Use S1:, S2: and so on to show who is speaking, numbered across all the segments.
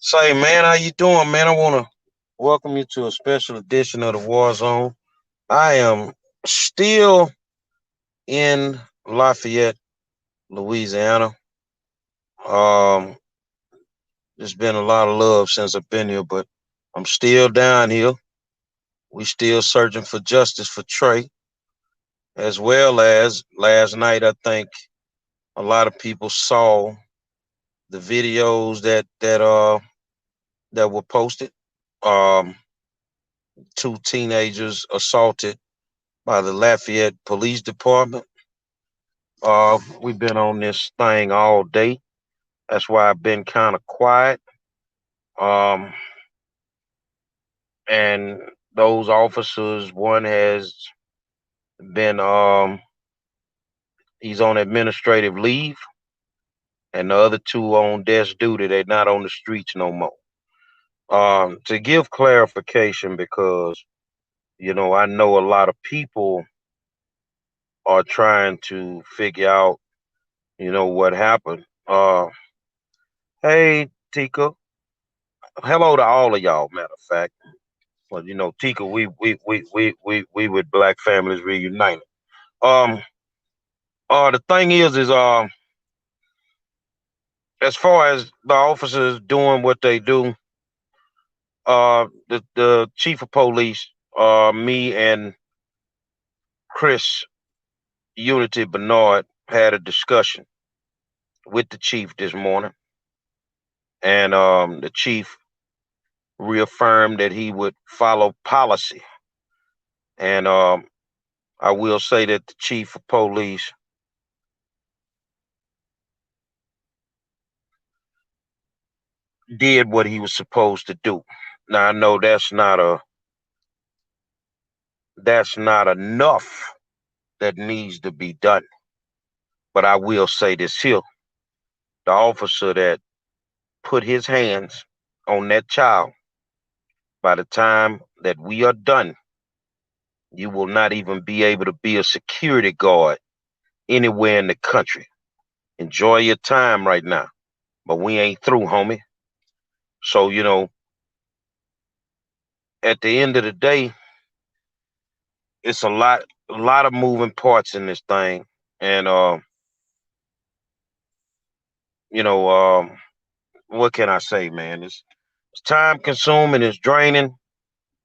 S1: Say, man, how you doing, man? I want to welcome you to a special edition of the War Zone. I am still in Lafayette, Louisiana. Um, there's been a lot of love since I've been here, but I'm still down here. We still searching for justice for Trey, as well as last night. I think a lot of people saw the videos that were posted. Um, Two teenagers assaulted by the Lafayette Police Department. We've been on this thing all day. That's why I've been kind of quiet. Um, and those officers, one has been he's on administrative leave, and the other two on desk duty. They're not on the streets no more. To give clarification, because I know a lot of people are trying to figure out, what happened. Hey, Tika. Hello to all of y'all. Matter of fact. Well, Tika, we with Black Families Reunited. Um, the thing is, as far as the officers doing what they do, the chief of police, me and Chris Unity Bernard had a discussion with the chief this morning, and the chief reaffirmed that he would follow policy, and I will say that the chief of police did what he was supposed to do. Now I know that's not enough that needs to be done. But I will say this here. The officer that put his hands on that child, by the time that we are done, you will not even be able to be a security guard anywhere in the country. Enjoy your time right now. But we ain't through, homie. So, at the end of the day, it's a lot of moving parts in this thing. And you know, what can I say, man? It's time consuming, it's draining,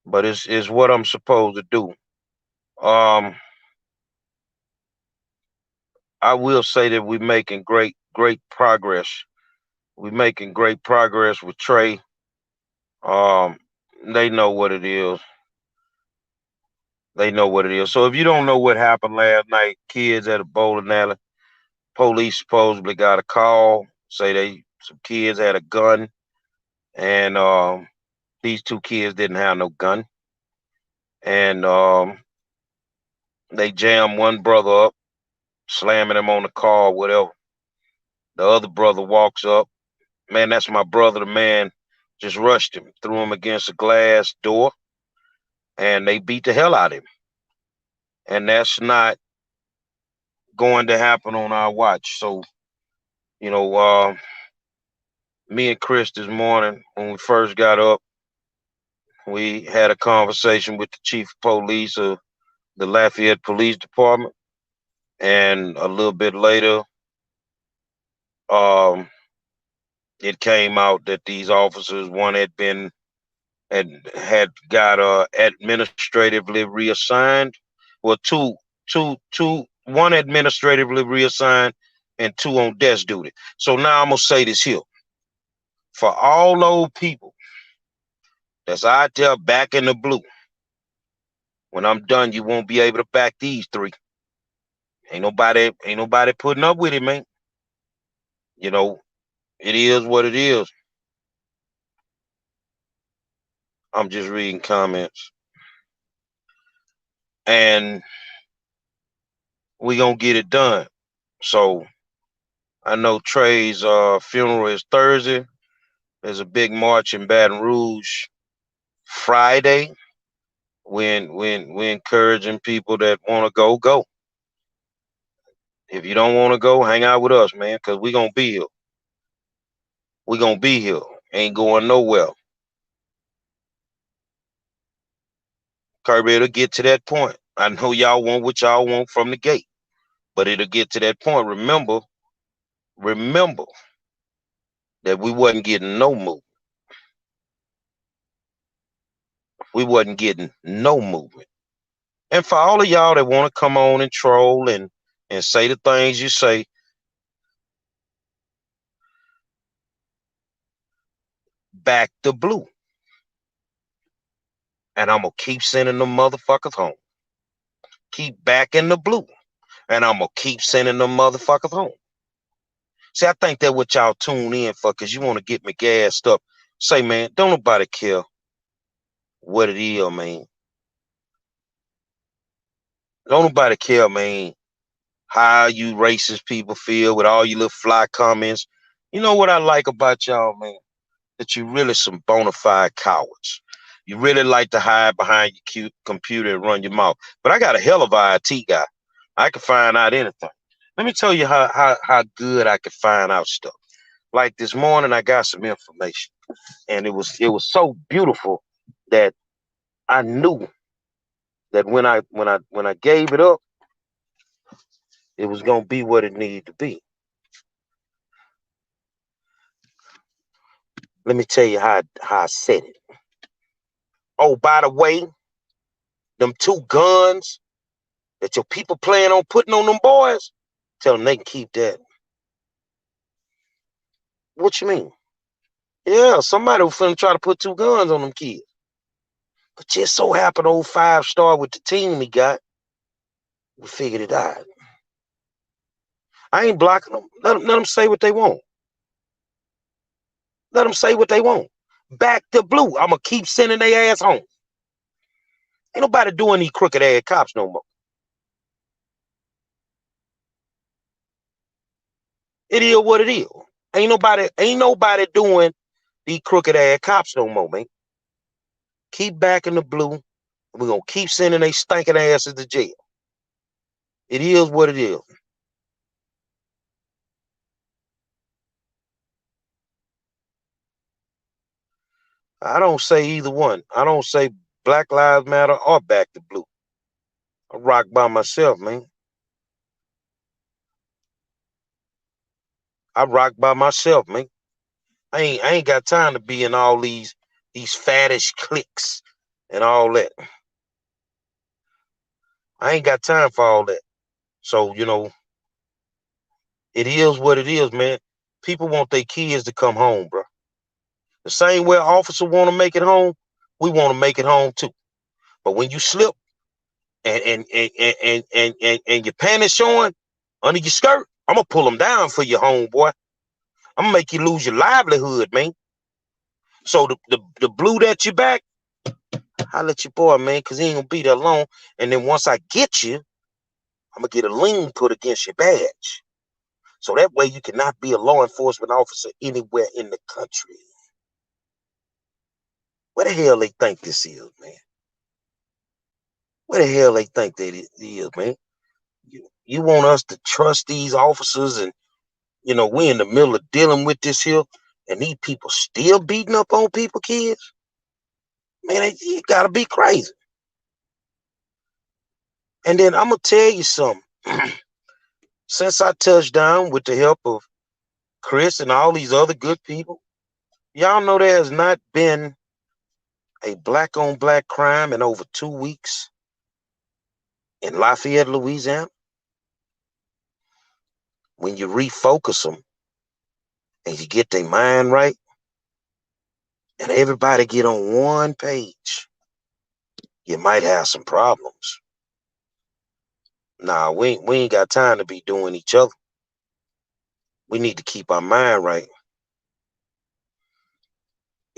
S1: but it's what I'm supposed to do. Um, I will say that we're making great progress. We're making great progress with Trey. Um, they know what it is. They know what it is. So if you don't know what happened last night, kids at a bowling alley, police supposedly got a call, say some kids had a gun, and these two kids didn't have no gun, and they jammed one brother up, slamming him on the car, whatever. The other brother walks up. Man, that's my brother. The man just rushed him, threw him against a glass door, and they beat the hell out of him. And that's not going to happen on our watch. So, you know, me and Chris this morning, when we first got up, we had a conversation with the chief of police of the Lafayette Police Department. And a little bit later, um, it came out that these officers, one had got administratively reassigned. Well, one administratively reassigned and two on desk duty. So now I'm gonna say this here for all those people that's out there back in the blue. When I'm done, you won't be able to back these three. Ain't nobody putting up with it, man. You know, it is what it is. I'm just reading comments, and we gonna get it done. So I know Trey's funeral is Thursday. There's a big march in Baton Rouge Friday. We're encouraging people that want to go. If you don't want to go, hang out with us, man, because we're gonna be here. We're gonna be here. Ain't going nowhere. Kirby, it'll get to that point. I know y'all want what y'all want from the gate, but it'll get to that point. Remember that we wasn't getting no movement. We wasn't getting no movement. And for all of y'all that want to come on and troll and say the things you say, back the blue. And I'm going to keep sending them motherfuckers home. Keep backing the blue. And I'm going to keep sending them motherfuckers home. See, I think that what y'all tune in for, because you want to get me gassed up. Say, man, don't nobody care what it is, man. Don't nobody care, man, how you racist people feel with all your little fly comments. You know what I like about y'all, man? That you really some bona fide cowards. You really like to hide behind your cute computer and run your mouth. But I got a hell of a IT guy. I can find out anything. Let me tell you how good I can find out stuff. Like this morning, I got some information, and it was so beautiful that I knew that when I gave it up, it was gonna be what it needed to be. Let me tell you how I said it. Oh, by the way, them two guns that your people plan on putting on them boys, tell them they can keep that. What you mean? Yeah, somebody was finna try to put two guns on them kids. But just so happened old 5-star with the team he got, we figured it out. I ain't blocking them. Let them say what they want. Let them say what they want. Back to blue. I'm going to keep sending their ass home. Ain't nobody doing these crooked ass cops no more. It is what it is. Ain't nobody doing these crooked ass cops no more, man. Keep back in the blue. We're going to keep sending they stinking asses to jail. It is what it is. I don't say either one. I don't say Black Lives Matter or back to blue. I rock by myself, man. I rock by myself, man. I ain't got time to be in all these faddish cliques and all that. I ain't got time for all that. So, it is what it is, man. People want their kids to come home, bro. The same way officers want to make it home, we want to make it home too. But when you slip and your panties showing under your skirt, I'm gonna pull them down for you, homeboy. I'm gonna make you lose your livelihood, man. So the blue that you back, I let your boy, man, because he ain't gonna be there long. And then once I get you, I'm gonna get a lien put against your badge. So that way you cannot be a law enforcement officer anywhere in the country. Where the hell they think this is, man? Where the hell they think that it is, man? You want us to trust these officers, and we in the middle of dealing with this here, and these people still beating up on people, kids? Man, you gotta be crazy. And then I'm gonna tell you something. Since I touched down with the help of Chris and all these other good people, y'all know there has not been a black on black crime in over 2 weeks in Lafayette, Louisiana. When you refocus them and you get their mind right and everybody get on one page, you might have some problems. Nah, we ain't got time to be doing each other. We need to keep our mind right.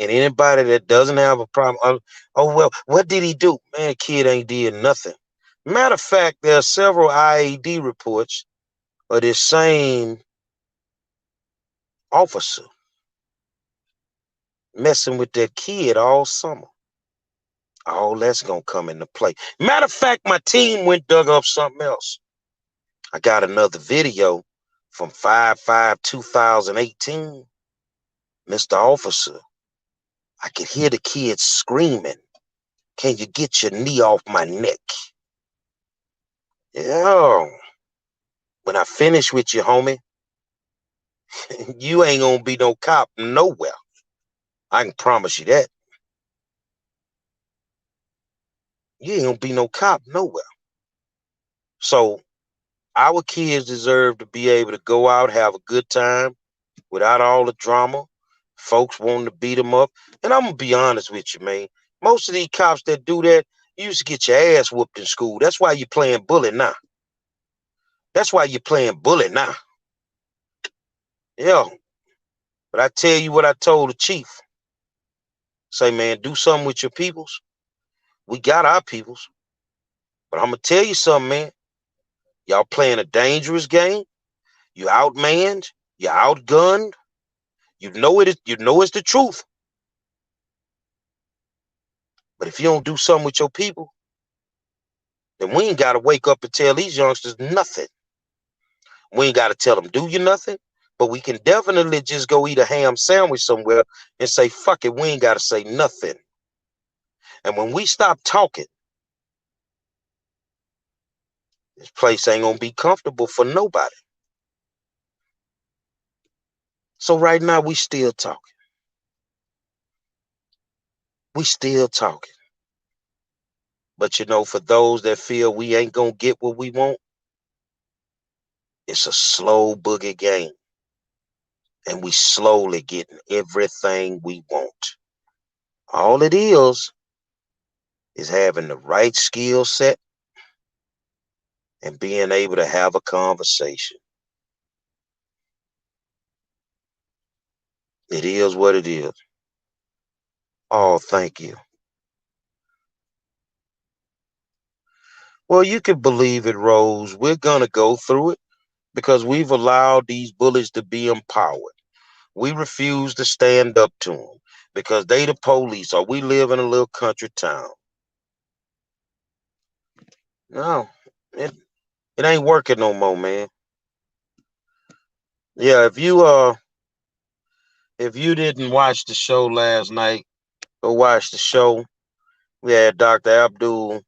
S1: And anybody that doesn't have a problem, oh well, what did he do? Man, kid ain't did nothing. Matter of fact, there are several IAD reports of this same officer messing with that kid all summer. All that's gonna come into play. Matter of fact, my team went dug up something else. I got another video from 5/5/2018. Mr. Officer, I could hear the kids screaming. Can you get your knee off my neck? Yeah. When I finish with you, homie, you ain't gonna be no cop nowhere. I can promise you that. You ain't gonna be no cop nowhere. So our kids deserve to be able to go out, have a good time without all the drama, folks wanting to beat them up. And I'm gonna be honest with you, man. Most of these cops that do that, you used to get your ass whooped in school. That's why you're playing bully now. That's why you're playing bully now. Yeah. But I tell you what I told the chief. Say, man, do something with your peoples. We got our peoples. But I'm gonna tell you something, man. Y'all playing a dangerous game. You outmanned, you outgunned. You know it's the truth. But if you don't do something with your people, then we ain't gotta wake up and tell these youngsters nothing. We ain't gotta tell them do you nothing. But we can definitely just go eat a ham sandwich somewhere and say, fuck it, we ain't gotta say nothing. And when we stop talking, this place ain't gonna be comfortable for nobody. So right now we still talking. We still talking. But you know, for those that feel we ain't gonna get what we want, it's a slow boogie game. And we slowly getting everything we want. All it is having the right skill set and being able to have a conversation. It is what it is. Oh, thank you. Well, you can believe it, Rose. We're going to go through it because we've allowed these bullies to be empowered. We refuse to stand up to them because they the police or we live in a little country town. No, it, it ain't working no more, man. Yeah, if you didn't watch the show last night, go watch the show. We had Dr. Abdul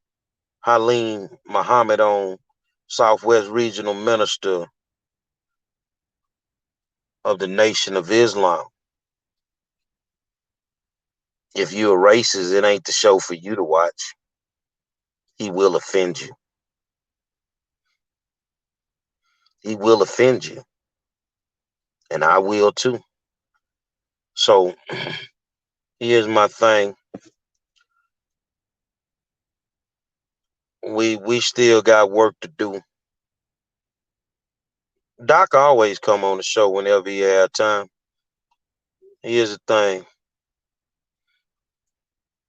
S1: Halim Muhammad on, Southwest Regional Minister of the Nation of Islam. If you're a racist, it ain't the show for you to watch. He will offend you. He will offend you. And I will too. So here's my thing. We still got work to do. Doc always come on the show whenever he had time. Here's the thing.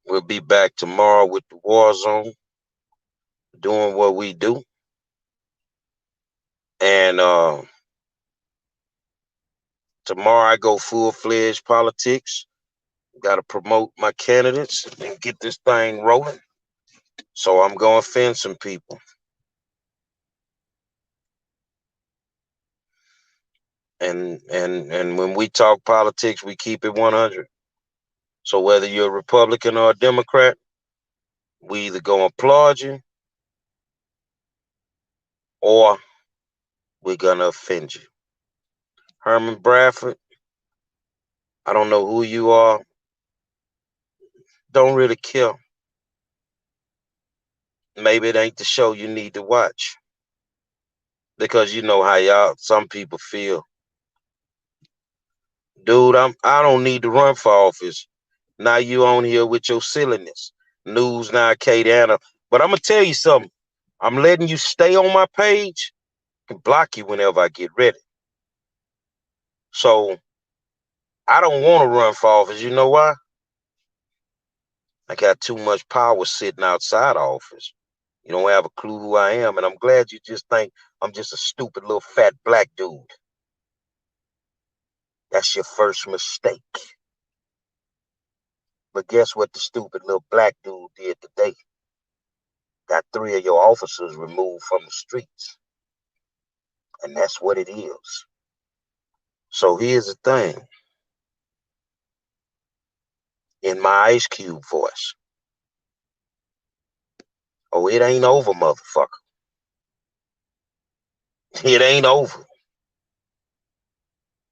S1: We'll be back tomorrow with the War Zone, doing what we do. And tomorrow I go full-fledged politics. Got to promote my candidates and get this thing rolling. So I'm going to offend some people. And when we talk politics, we keep it 100. So whether you're a Republican or a Democrat, we either gonna applaud you or we're gonna offend you. Herman Bradford, I don't know who you are. Don't really care. Maybe it ain't the show you need to watch. Because you know how some people feel. Dude, I don't need to run for office. Now you on here with your silliness. News now, Kate Anna. But I'm gonna tell you something. I'm letting you stay on my page and block you whenever I get ready. So I don't want to run for office. You know why? I got too much power sitting outside of office. You don't have a clue who I am, and I'm glad you just think I'm just a stupid little fat black dude. That's your first mistake. But guess what the stupid little black dude did today? Got 3 of your officers removed from the streets. And that's what it is. So here's the thing. in my Ice Cube voice. Oh, it ain't over, motherfucker. It ain't over.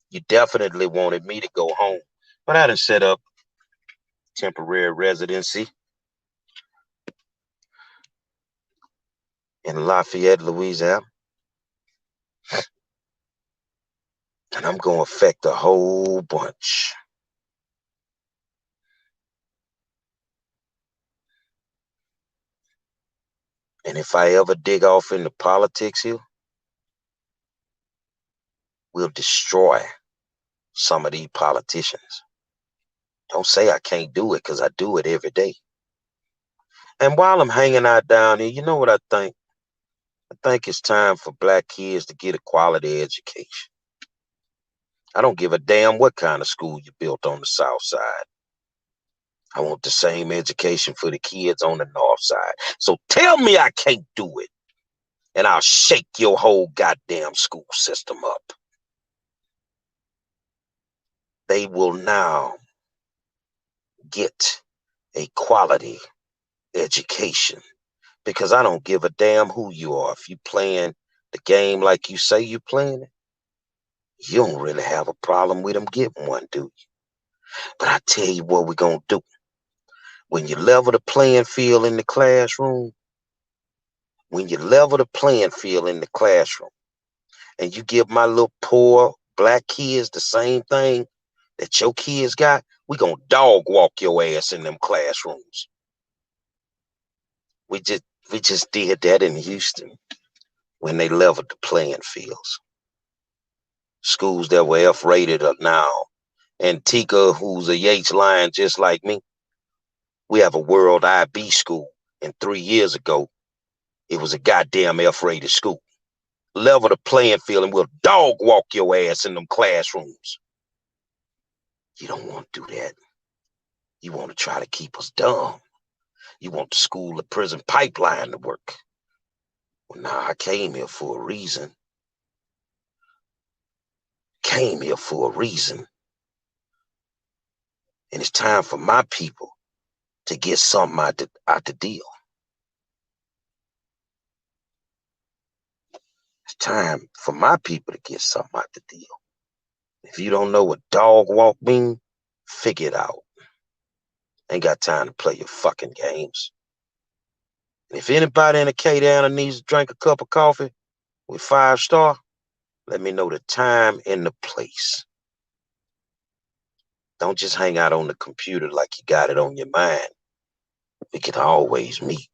S1: You definitely wanted me to go home, but I done set up temporary residency in Lafayette, Louisiana, and I'm going to affect a whole bunch. And if I ever dig off into politics here, we'll destroy some of these politicians. Don't say I can't do it, because I do it every day. And while I'm hanging out down here, you know what I think? I think it's time for black kids to get a quality education. I don't give a damn what kind of school you built on the South Side. I want the same education for the kids on the North Side. So tell me I can't do it, and I'll shake your whole goddamn school system up. They will now get a quality education, because I don't give a damn who you are. If you playing the game like you say you playing it, you don't really have a problem with them getting one, do you? But I tell you what we're going to do. When you level the playing field in the classroom, and you give my little poor black kids the same thing that your kids got, we going to dog walk your ass in them classrooms. We just did that in Houston when they leveled the playing fields. Schools that were F-rated are now. And Tika, who's a Yates Lion just like me, we have a World IB school. And 3 years ago, it was a goddamn F-rated school. Level the playing field and we'll dog walk your ass in them classrooms. You don't want to do that. You want to try to keep us dumb. You want the school to prison pipeline to work. Well, now I came here for a reason. And it's time for my people to get something out the deal. It's time for my people to get something out the deal. If you don't know what dog walk means, figure it out. Ain't got time to play your fucking games. And if anybody in the K-Down needs to drink a cup of coffee with 5 Star, let me know the time and the place. Don't just hang out on the computer like you got it on your mind. We can always meet.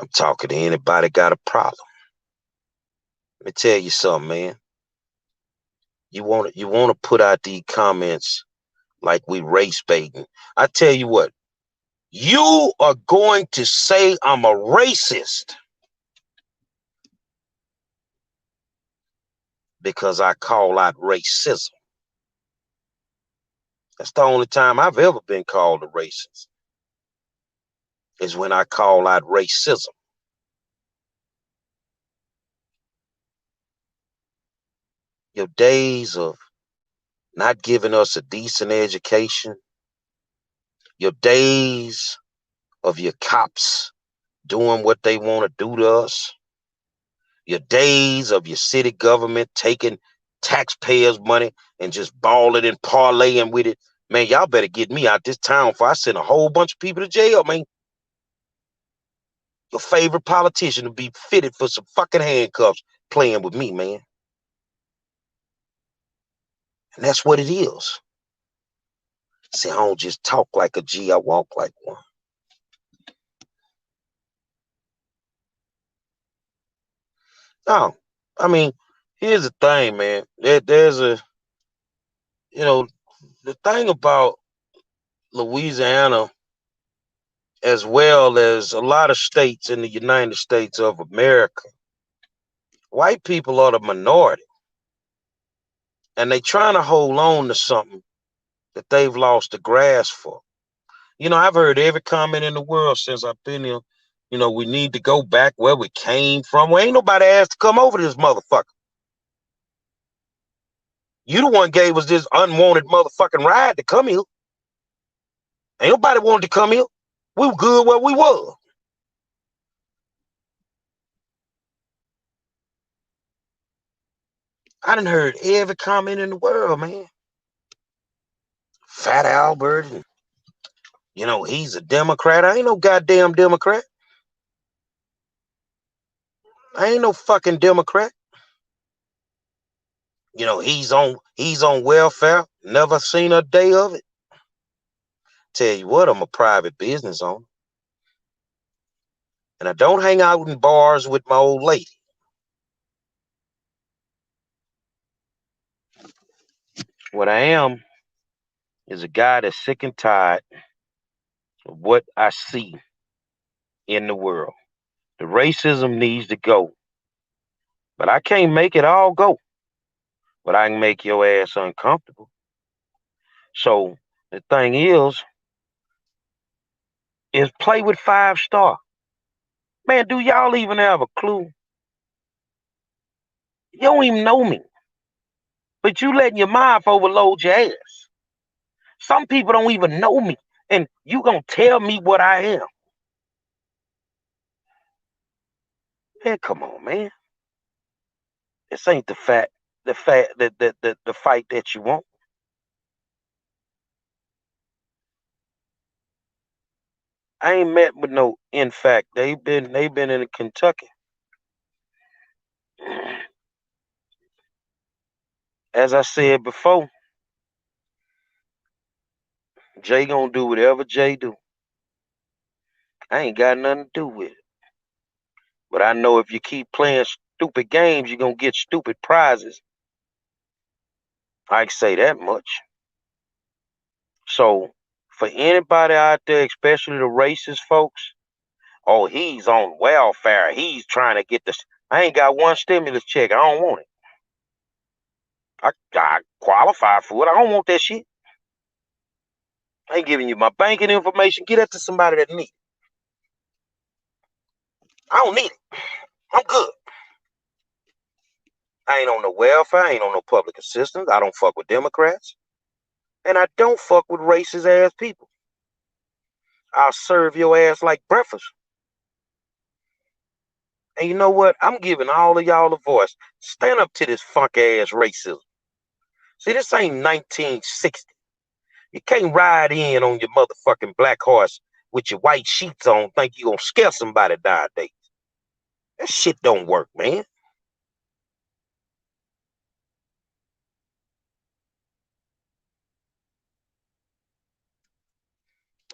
S1: I'm talking to anybody got a problem. Let me tell you something, man. You want to put out these comments like we race baiting. I tell you what, you are going to say I'm a racist because I call out racism. That's the only time I've ever been called a racist, is when I call out racism. Your days of not giving us a decent education, your days of your cops doing what they want to do to us, your days of your city government taking taxpayers' money and just balling and parlaying with it, man, y'all better get me out this town before I send a whole bunch of people to jail, man. Your favorite politician will be fitted for some fucking handcuffs playing with me, man. And that's what it is. See, I don't just talk like a G, I walk like one. No, I mean, here's the thing, man. There's the thing about Louisiana, as well as a lot of states in the United States of America, white people are the minority. And they trying to hold on to something that they've lost the grasp for. I've heard every comment in the world since I've been here. We need to go back where we came from. Well, ain't nobody asked to come over this motherfucker. You the one gave us this unwanted motherfucking ride to come here. Ain't nobody wanted to come here. We were good where we were. I done heard every comment in the world, man. Fat Albert, and he's a Democrat. I ain't no goddamn Democrat. I ain't no fucking Democrat. He's on welfare. Never seen a day of it. Tell you what, I'm a private business owner. And I don't hang out in bars with my old lady. What I am is a guy that's sick and tired of what I see in the world. The racism needs to go. But I can't make it all go. But I can make your ass uncomfortable. So the thing is play with 5 Star. Man, do y'all even have a clue? You don't even know me. But you letting your mouth overload your ass. Some people don't even know me. And you gonna tell me what I am. Man, come on, man. This ain't the fight that you want. I ain't met with no. In fact, they've been in Kentucky. As I said before, Jay gonna do whatever Jay do. I ain't got nothing to do with it. But I know if you keep playing stupid games, you're gonna get stupid prizes. I can say that much. So for anybody out there, especially the racist folks, oh, he's on welfare. He's trying to get this. I ain't got one stimulus check. I don't want it. I qualify for it. I don't want that shit. I ain't giving you my banking information. Get that to somebody that needs it. I don't need it. I'm good. I ain't on no welfare. I ain't on no public assistance. I don't fuck with Democrats. And I don't fuck with racist ass people. I'll serve your ass like breakfast. And you know what? I'm giving all of y'all a voice. Stand up to this funk ass racism. See, this ain't 1960. You can't ride in on your motherfucking black horse with your white sheets on, think you gonna scare somebody nowadays. That shit don't work, man.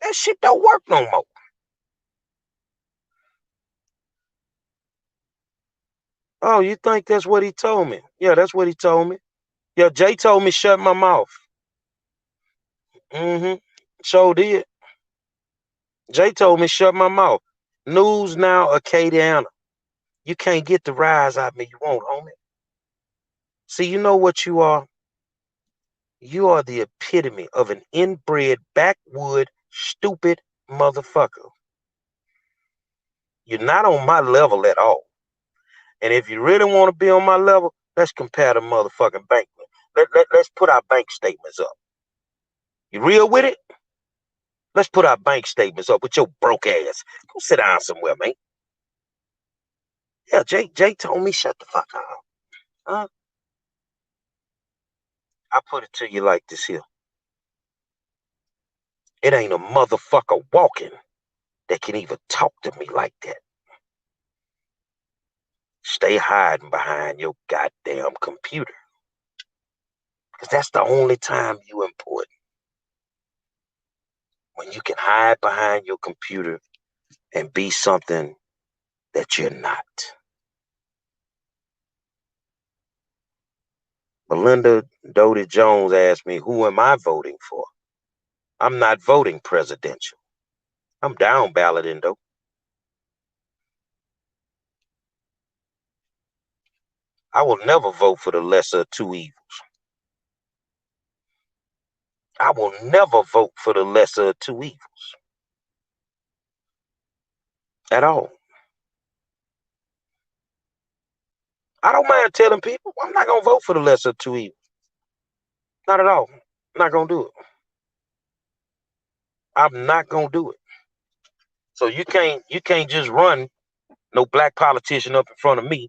S1: That shit don't work no more. Oh, you think that's what he told me? Yeah, that's what he told me. Yeah, Jay told me shut my mouth. Mm-hmm. So did. Jay told me shut my mouth. News now, Acadiana. You can't get the rise out of me you want, homie. See, you know what you are? You are the epitome of an inbred, backwood, stupid motherfucker. You're not on my level at all. And if you really want to be on my level, let's compare the motherfucking bank. Let's put our bank statements up. You real with it? Let's put our bank statements up with your broke ass. Go sit down somewhere, man. Yeah, Jay told me shut the fuck up. Huh? I put it to you like this here. It ain't a motherfucker walking that can even talk to me like that. Stay hiding behind your goddamn computer. Because that's the only time you important. When you can hide behind your computer and be something that you're not. Melinda Doty Jones asked me, who am I voting for? I'm not voting presidential. I'm down balloting, though. I will never vote for the lesser of two evils. I will never vote for the lesser of two evils. At all. I don't mind telling people I'm not going to vote for the lesser of two evils. Not at all. I'm not gonna do it. I'm not gonna do it. So you can't just run no black politician up in front of me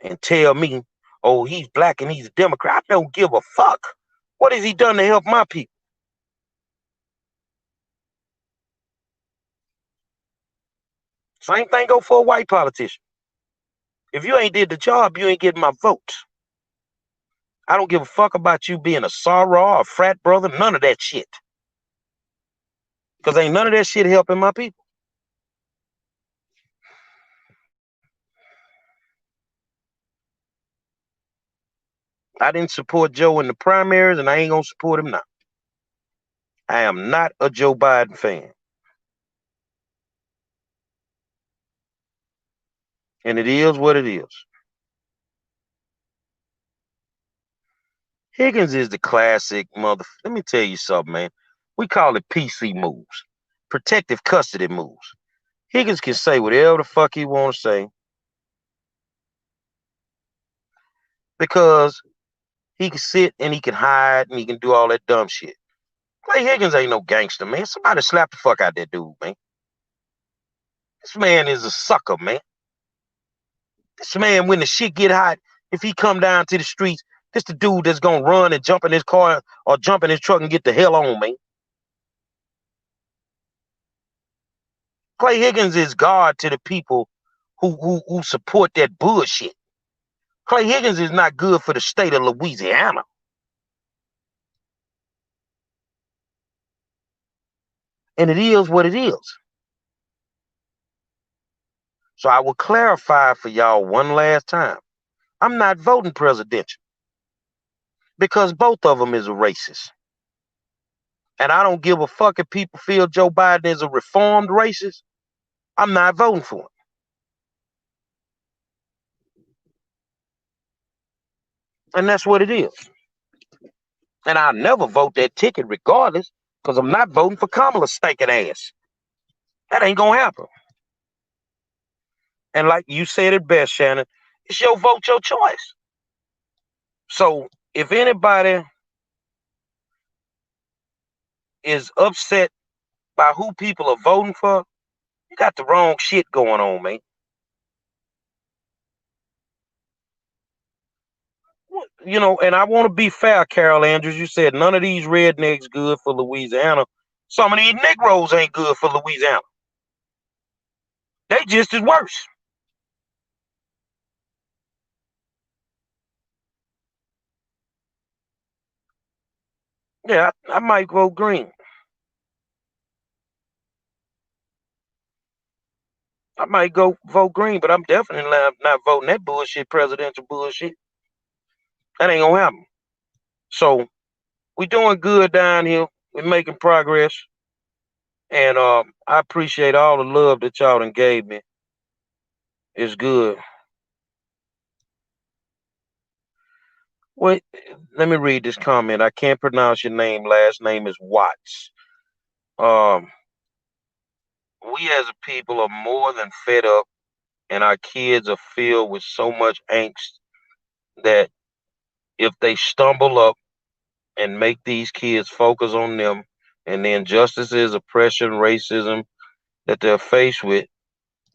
S1: and tell me, oh, he's black and he's a Democrat. I don't give a fuck. What has he done to help my people? Same thing go for a white politician. If you ain't did the job, you ain't getting my vote. I don't give a fuck about you being a soror, a frat brother, none of that shit. Because ain't none of that shit helping my people. I didn't support Joe in the primaries, and I ain't gonna support him now. I am not a Joe Biden fan. And it is what it is. Higgins is the classic mother. Let me tell you something, man. We call it PC moves, protective custody moves. Higgins can say whatever the fuck he want to say because he can sit and he can hide and he can do all that dumb shit. Clay Higgins ain't no gangster, man. Somebody slap the fuck out that dude, man. This man is a sucker, man. This man, when the shit get hot, if he come down to the streets, this the dude that's gonna run and jump in his car or jump in his truck and get the hell on, man. Clay Higgins is God to the people who support that bullshit. Clay Higgins is not good for the state of Louisiana. And it is what it is. So I will clarify for y'all one last time. I'm not voting presidential because both of them is a racist. And I don't give a fuck if people feel Joe Biden is a reformed racist. I'm not voting for him. And that's what it is. And I'll never vote that ticket regardless because I'm not voting for Kamala's stinking ass. That ain't going to happen. And like you said it best, Shannon, it's your vote, your choice. So if anybody is upset by who people are voting for, you got the wrong shit going on, man. You know, and I want to be fair, Carol Andrews. You said none of these rednecks good for Louisiana. Some of these Negroes ain't good for Louisiana. They just as worse. Yeah, I might vote green. I might go vote green, but I'm definitely not voting that bullshit, presidential bullshit. That ain't gonna happen. So we doing good down here. We're making progress, and I appreciate all the love that y'all done gave me. It's good. Wait, let me read this comment. I can't pronounce your name. Last name is Watts. Um, we as a people are more than fed up, and our kids are filled with so much angst that if they stumble up and make these kids focus on them and the injustices, oppression, racism that they're faced with,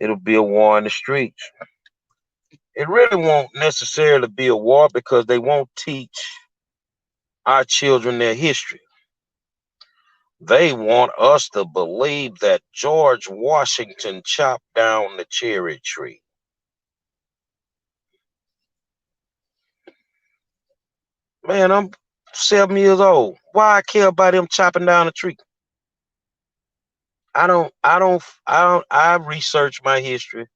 S1: it'll be a war in the streets. It really won't necessarily be a war because they won't teach our children their history. They want us to believe that George Washington chopped down the cherry tree. Man, I'm 7 years old. Why I care about him chopping down a tree? I research my history.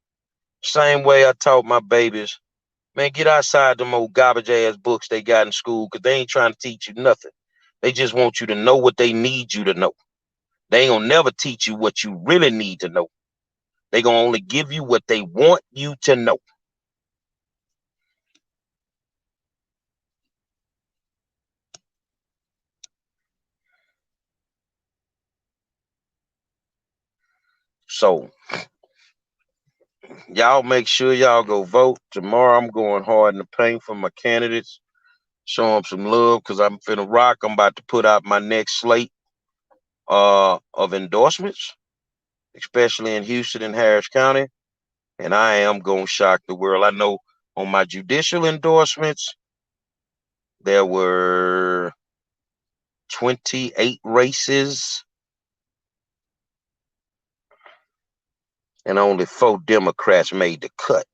S1: Same way I taught my babies. Man, get outside them old garbage ass books they got in school because they ain't trying to teach you nothing. They just want you to know what they need you to know. They ain't gonna never teach you what you really need to know. They gonna only give you what they want you to know. So y'all make sure y'all go vote. Tomorrow I'm going hard in the paint for my candidates. Show them some love because I'm finna rock. I'm about to put out my next slate of endorsements, especially in Houston and Harris County. And I am gonna shock the world. I know on my judicial endorsements, there were 28 races and only 4 Democrats made the cut.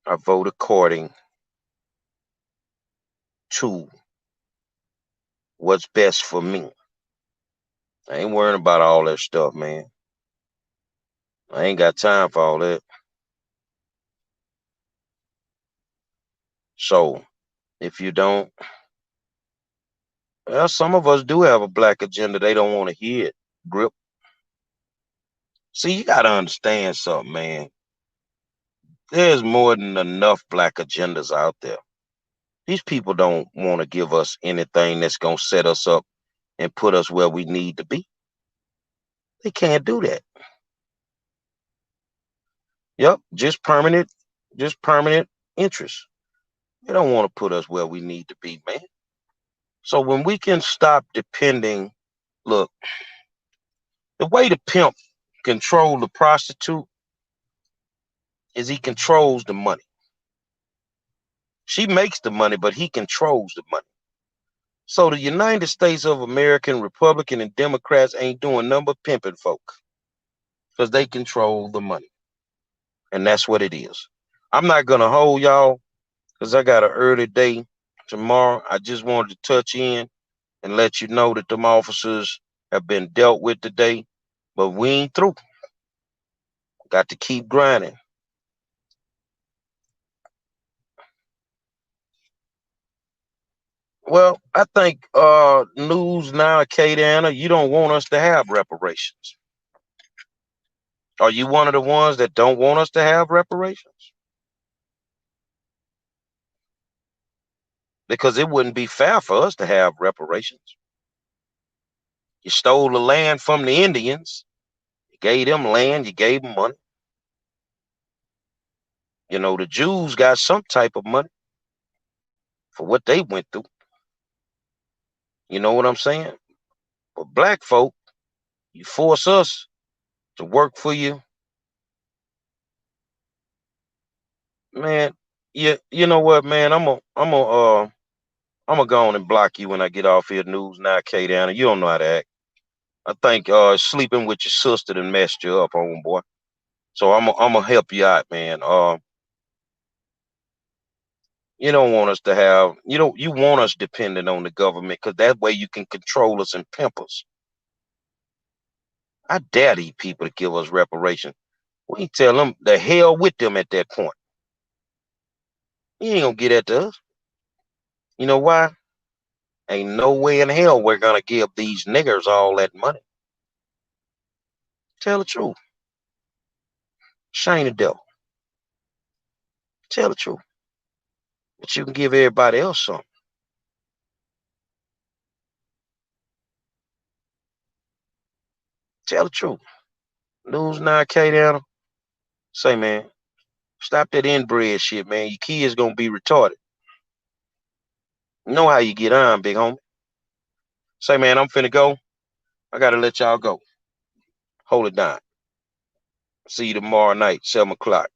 S1: I vote according to what's best for me. I ain't worrying about all that stuff, man. I ain't got time for all that. So if you don't, well, some of us do have a black agenda. They don't want to hear it. Grip. See, you got to understand something, man. There's more than enough black agendas out there. These people don't want to give us anything that's going to set us up and put us where we need to be. They can't do that. Yep, just permanent interest. They don't want to put us where we need to be, man. So when we can stop depending, look, the way the pimp control the prostitute is he controls the money. She makes the money, but he controls the money. So the United States of American Republican and Democrats ain't doing nothing but pimping folk because they control the money. And that's what it is. I'm not going to hold y'all because I got an early day tomorrow. I just wanted to touch in and let you know that them officers have been dealt with today, but we ain't through. Got to keep grinding. Well, I think news now, Kate Anna, you don't want us to have reparations. Are you one of the ones that don't want us to have reparations? Because it wouldn't be fair for us to have reparations. You stole the land from the Indians. You gave them land. You gave them money. You know, the Jews got some type of money for what they went through. You know what I'm saying? But black folk, you force us to work for you, man. You know what, man? I'm gonna go on and block you when I get off here. News now, Kate Anna. You don't know how to act. I think sleeping with your sister done messed you up, homeboy. So I'm gonna help you out, man. You don't want us to have you want us dependent on the government because that way you can control us and pimp us. I dare these people to give us reparations. We tell them the hell with them at that point. You ain't gonna get that to us. You know why? Ain't no way in hell we're gonna give these niggers all that money. Tell the truth. Shame the devil. Tell the truth. But you can give everybody else something. Tell the truth. News 9K down. Say, man, stop that inbred shit, man. Your kids gonna be retarded. You know how you get on, big homie. Say, man, I'm finna go. I gotta let y'all go. Hold it down. See you tomorrow night, 7 o'clock.